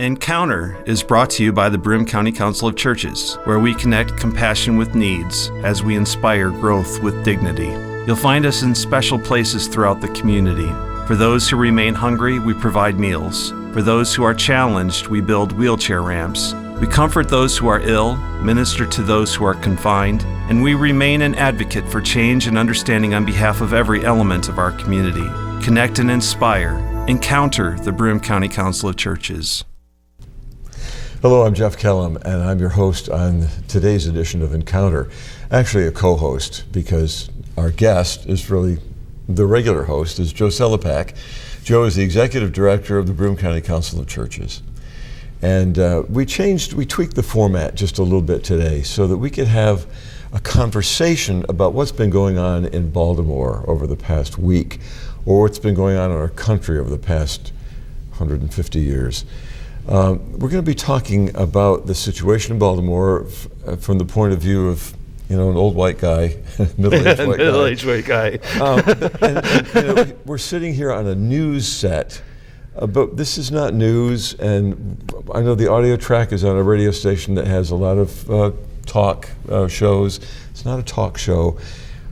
Encounter is brought to you by the Broome County Council of Churches, where we connect compassion with needs as we inspire growth with dignity. You'll find us in special places throughout the community. For those who remain hungry, we provide meals. For those who are challenged, we build wheelchair ramps. We comfort those who are ill, minister to those who are confined, and we remain an advocate for change and understanding on behalf of every element of our community. Connect and inspire. Encounter the Broome County Council of Churches. Hello, I'm Jeff Kellam, and I'm your host on today's edition of Encounter. Actually a co-host, because our guest is really the regular host, is Joe Sellepack. Joe is the Executive Director of the Broome County Council of Churches. And we tweaked the format just a little bit today so that we could have a conversation about what's been going on in Baltimore over the past week, or what's been going on in our country over the past 150 years. We're going to be talking about the situation in Baltimore from the point of view of, an old white guy, middle-aged white guy. And we're sitting here on a news set, but this is not news, and I know the audio track is on a radio station that has a lot of talk shows. It's not a talk show.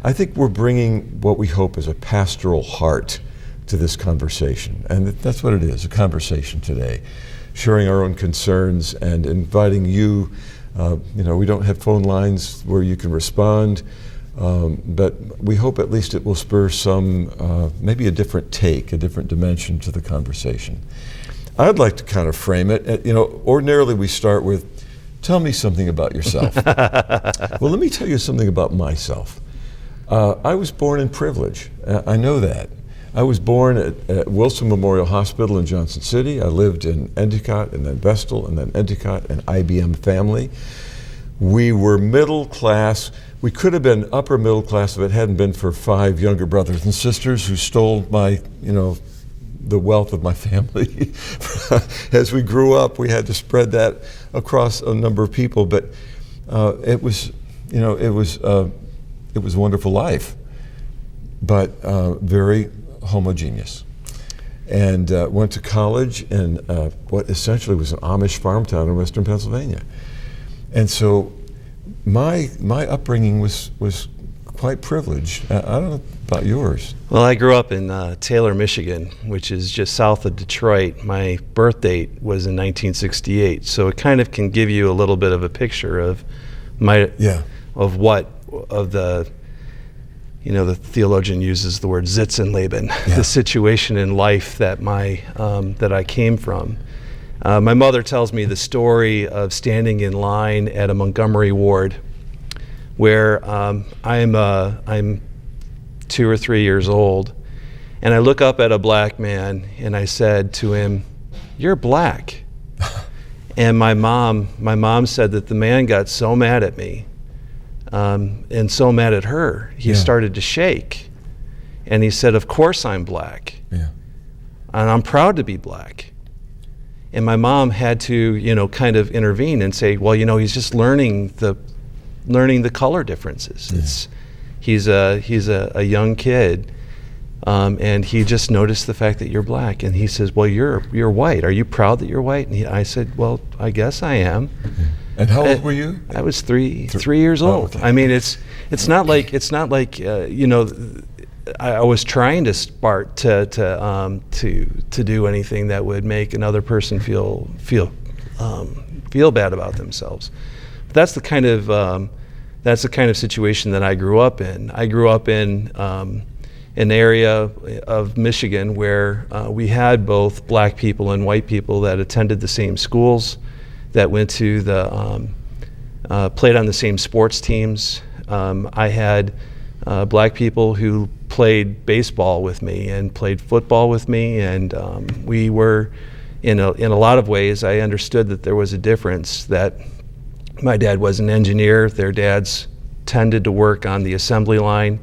I think we're bringing what we hope is a pastoral heart to this conversation, and that's what it is, a conversation today. Sharing our own concerns and inviting you. We don't have phone lines where you can respond, but we hope at least it will spur some, maybe a different take, a different dimension to the conversation. I'd like to kind of frame it. Ordinarily we start with, tell me something about yourself. Well, let me tell you something about myself. I was born in privilege. I know that. I was born at Wilson Memorial Hospital in Johnson City. I lived in Endicott and then Vestal and then Endicott, an IBM family. We were middle class. We could have been upper middle class if it hadn't been for 5 younger brothers and sisters who stole my, the wealth of my family. As we grew up, we had to spread that across a number of people, but it was a wonderful life, but very homogeneous. And went to college in what essentially was an Amish farm town in western Pennsylvania. And so my upbringing was quite privileged. I don't know about yours. Well, I grew up in Taylor, Michigan, which is just south of Detroit. My birth date was in 1968, so it kind of can give you a little bit of a picture of the theologian uses the word Sitzenleben, the situation in life that that I came from. My mother tells me the story of standing in line at a Montgomery ward where I'm 2 or 3 years old, and I look up at a black man and I said to him, "You're black." And my mom said that the man got so mad at me and so mad at her, he started to shake. And he said, "Of course I'm black. And I'm proud to be black." And my mom had to, kind of intervene and say, well, he's just learning the color differences. He's a young kid, and he just noticed the fact that you're black. And he says, well, you're white. Are you proud that you're white? And I said, well, I guess I am. And how old were you? I was three years old. Oh, okay. I mean, it's not like I was trying to start to do anything that would make another person feel bad about themselves. But that's the kind of situation that I grew up in. I grew up in an area of Michigan where we had both black people and white people that attended the same schools, that went to played on the same sports teams. I had black people who played baseball with me and played football with me, and we were, in a lot of ways, I understood that there was a difference, that my dad was an engineer. Their dads tended to work on the assembly line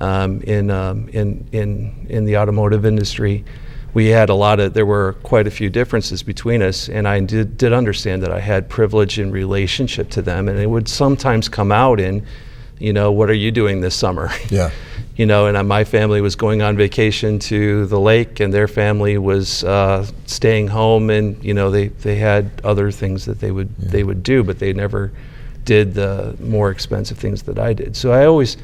in the automotive industry. There were quite a few differences between us, and I did understand that I had privilege in relationship to them, and it would sometimes come out in, what are you doing this summer? and my family was going on vacation to the lake, and their family was staying home, and they had other things that they would do, but they never did the more expensive things that I did. So I always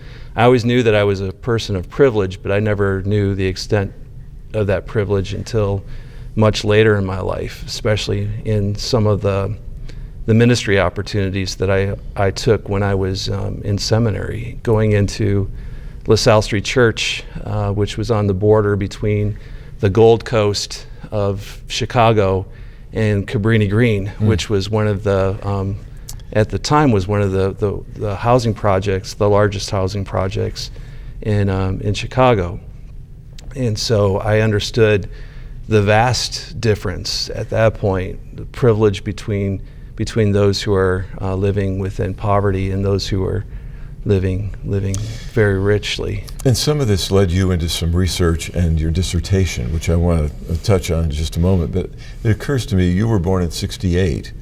knew that I was a person of privilege, but I never knew the extent of that privilege until much later in my life, especially in some of the ministry opportunities that I took when I was in seminary, going into LaSalle Street Church, which was on the border between the Gold Coast of Chicago and Cabrini Green, which was one of the, at the time, was one of the housing projects, the largest housing projects in Chicago. And so I understood the vast difference at that point, the privilege between those who are living within poverty and those who are living very richly. And some of this led you into some research and your dissertation, which I want to touch on in just a moment. But it occurs to me, you were born in '68.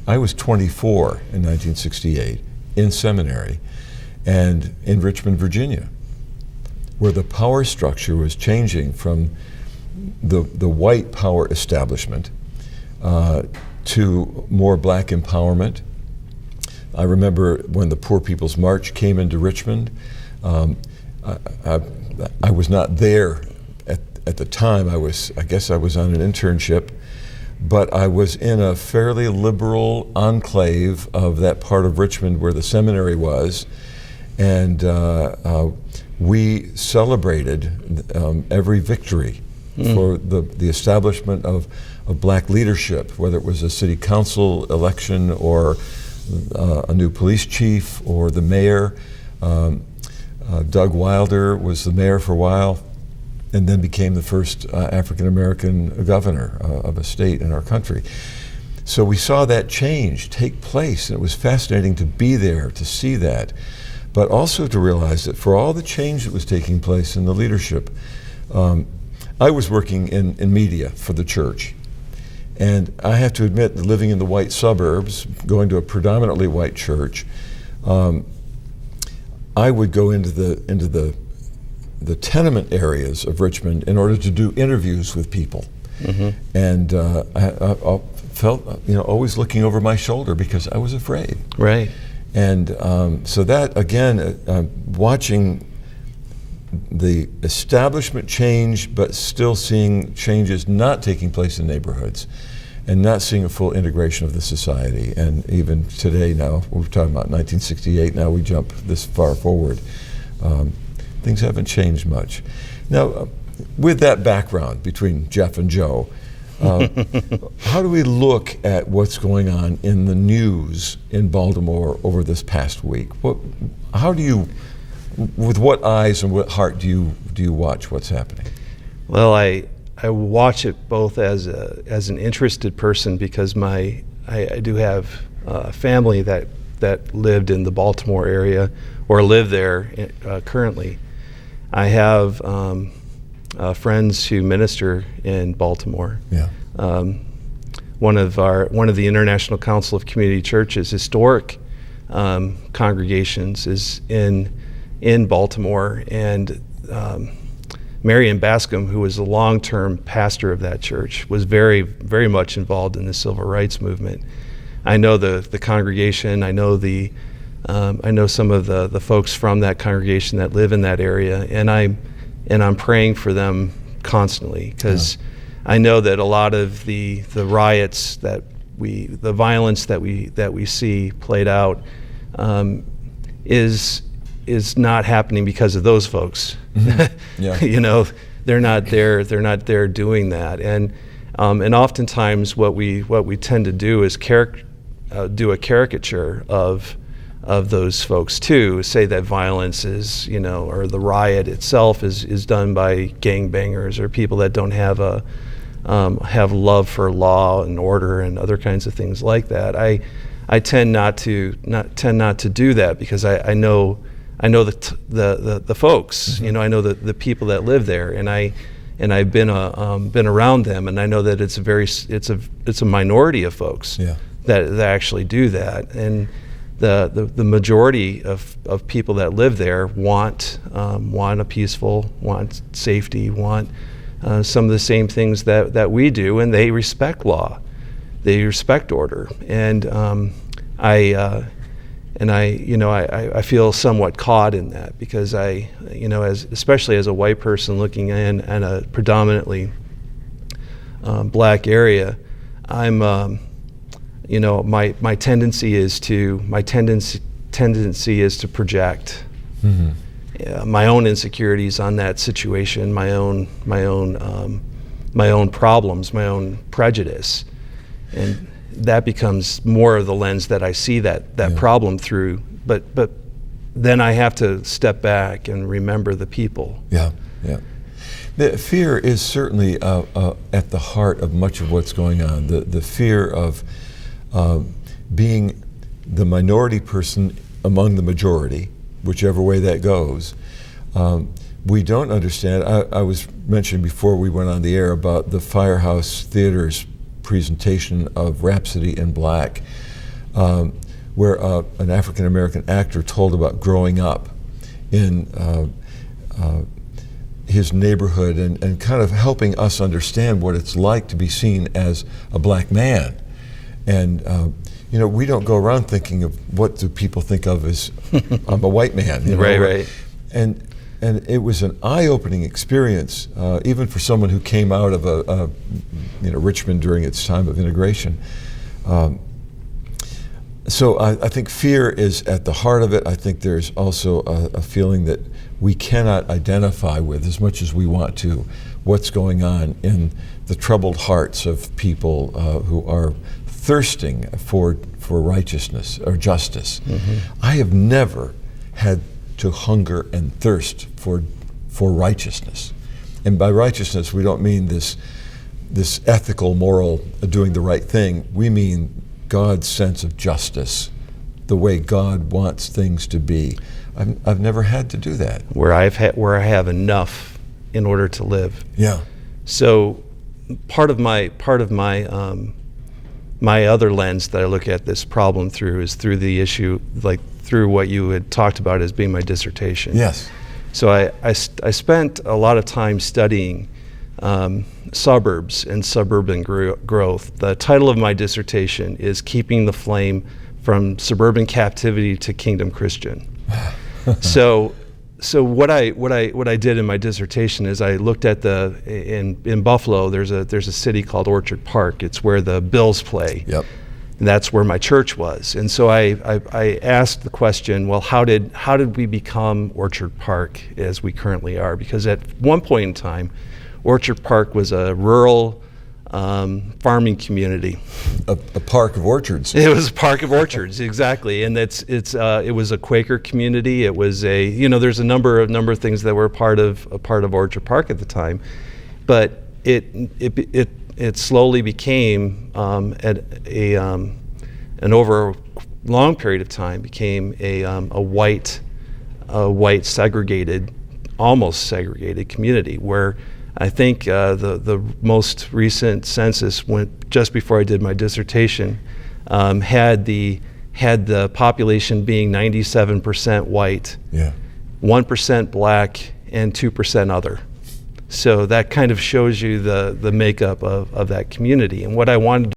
I was 24 in 1968 in seminary and in Richmond, Virginia, where the power structure was changing from the white power establishment to more black empowerment. I remember when the Poor People's March came into Richmond. I was not there at the time. I guess I was on an internship, but I was in a fairly liberal enclave of that part of Richmond where the seminary was, and we celebrated every victory for the establishment of black leadership, whether it was a city council election or a new police chief or the mayor. Doug Wilder was the mayor for a while and then became the first African-American governor of a state in our country. So we saw that change take place, and it was fascinating to be there, to see that, but also to realize that for all the change that was taking place in the leadership, I was working in media for the church. And I have to admit that living in the white suburbs, going to a predominantly white church, I would go into the tenement areas of Richmond in order to do interviews with people. And I felt, always looking over my shoulder because I was afraid. Right. And so that, again, watching the establishment change, but still seeing changes not taking place in neighborhoods and not seeing a full integration of the society. And even today now, we're talking about 1968, now we jump this far forward. Things haven't changed much. Now, with that background between Jeff and Joe, how do we look at what's going on in the news in Baltimore over this past week? With what eyes and what heart do you watch what's happening? Well, I watch it both as an interested person because I do have family that lived in the Baltimore area or live there currently. I have friends who minister in Baltimore. Yeah. One of the International Council of Community Churches historic congregations is in Baltimore, and Marion Bascom, who was a long-term pastor of that church, was very, very much involved in the civil rights movement. I know the congregation. I know some of the folks from that congregation that live in that area, and I'm praying for them constantly because I know that a lot of the riots the violence that we see played out is not happening because of those folks. Yeah. They're not there doing that, and oftentimes what we tend to do is do a caricature of those folks too, say that violence is, or the riot itself is done by gangbangers or people that don't have have love for law and order and other kinds of things like that. I tend not to do that because I know the folks. I know the people that live there, and I've been around them, and I know that it's a minority of folks that actually do that. And the majority of people that live there want a peaceful, want safety, want some of the same things that we do, and they respect law, they respect order, and I feel somewhat caught in that, because especially as a white person looking in at a predominantly black area, I'm my tendency is to project my own insecurities on that situation, my own problems, my own prejudice, and that becomes more of the lens that I see that problem through. But then I have to step back and remember the people. Yeah. The fear is certainly at the heart of much of what's going on. The fear of being the minority person among the majority, whichever way that goes. We don't understand. I was mentioning before we went on the air about the Firehouse Theater's presentation of Rhapsody in Black, where an African-American actor told about growing up in his neighborhood and kind of helping us understand what it's like to be seen as a black man. And we don't go around thinking of what do people think of as I'm a white man. Right. And it was an eye-opening experience, even for someone who came out of Richmond during its time of integration. So I think fear is at the heart of it. I think there's also a feeling that we cannot identify with, as much as we want to, what's going on in the troubled hearts of people who are thirsting for righteousness or justice. Mm-hmm. I have never had to hunger and thirst for righteousness. And by righteousness, we don't mean this ethical, moral, doing the right thing. We mean God's sense of justice, the way God wants things to be. I've never had to do that. Where I have enough in order to live. Yeah. So part of my my other lens that I look at this problem through is through the issue, like through what you had talked about as being my dissertation. Yes. So I spent a lot of time studying suburbs and suburban growth. The title of my dissertation is Keeping the Flame from Suburban Captivity to Kingdom Christian. So what I did in my dissertation is I looked at in Buffalo there's a city called Orchard Park. It's where the Bills play. Yep. And that's where my church was. And so I asked the question, well, how did we become Orchard Park as we currently are? Because at one point in time, Orchard Park was a rural farming community. A park of orchards. It was a park of orchards, exactly. And it was a Quaker community. It was there's a number of things that were a part of Orchard Park at the time, but it slowly became and over a long period of time became a white segregated, almost segregated community, where I think the most recent census went just before I did my dissertation, had the population being 97% white, 1% black, and 2% other. So that kind of shows you the makeup of that community. And what I wanted